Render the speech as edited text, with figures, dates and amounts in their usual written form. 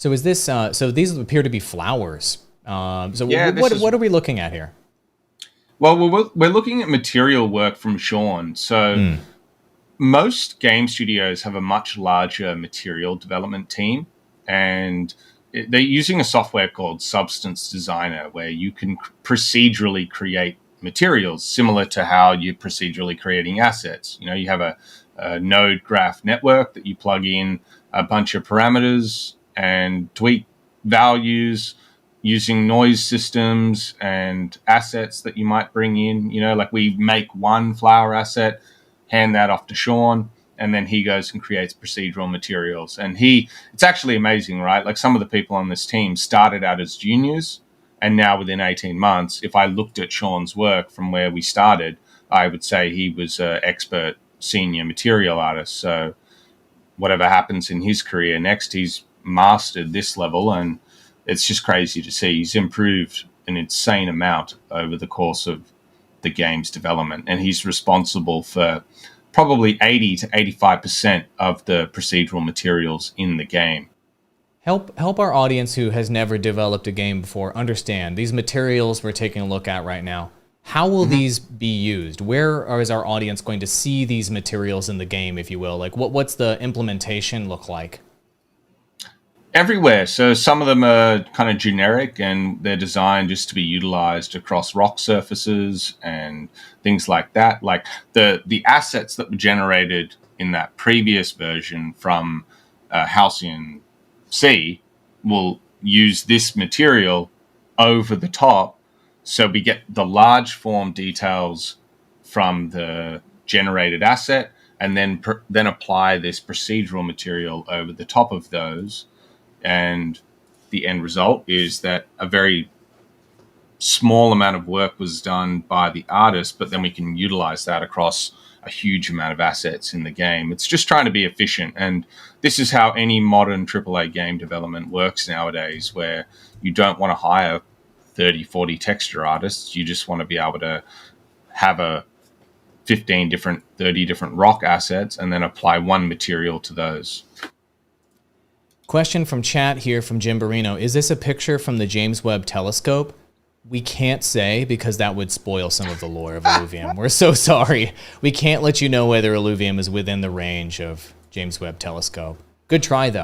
So is this, so these appear to be flowers. So Yeah, what are we looking at here? well, we're looking at material work from Sean. So Hmm. most game studios have a much larger material development team, and they're using a software called Substance Designer, where you can procedurally create materials similar to how you're procedurally creating assets. You know, you have a node graph network that you plug in a bunch of parameters and tweak values using noise systems and assets that you might bring in. You know, like we make one flower asset, hand that off to Sean, and then he goes and creates procedural materials. And it's actually amazing, right? Like some of the people on this team started out as juniors, and now within 18 months, if I looked at Sean's work from where we started, I would say he was an expert senior material artist. So whatever happens in his career next, he's mastered this level, and it's just crazy to see. He's improved an insane amount over the course of the game's development, and he's responsible for probably 80 to 85% of the procedural materials in the game. Help our audience who has never developed a game before understand these materials we're taking a look at right now. How will these be used? Where is our audience going to see these materials in the game, if you will? Like what's the implementation look like? Everywhere. So some of them are kind of generic and they're designed just to be utilized across rock surfaces and things like that. Like the assets that were generated in that previous version from Halcyon C will use this material over the top. So we get the large form details from the generated asset, and then apply this procedural material over the top of those, and the end result is that a very small amount of work was done by the artist, but then we can utilize that across a huge amount of assets in the game. It's just trying to be efficient, and this is how any modern AAA game development works nowadays, where you don't want to hire 30, 40 texture artists. You just want to be able to have a 15 different, 30 different rock assets and then apply one material to those. Question from chat here from Jim Barino. Is this a picture from the James Webb Telescope? We can't say because that would spoil some of the lore of Illuvium. We're so sorry. We can't let you know whether Illuvium is within the range of James Webb Telescope. Good try, though.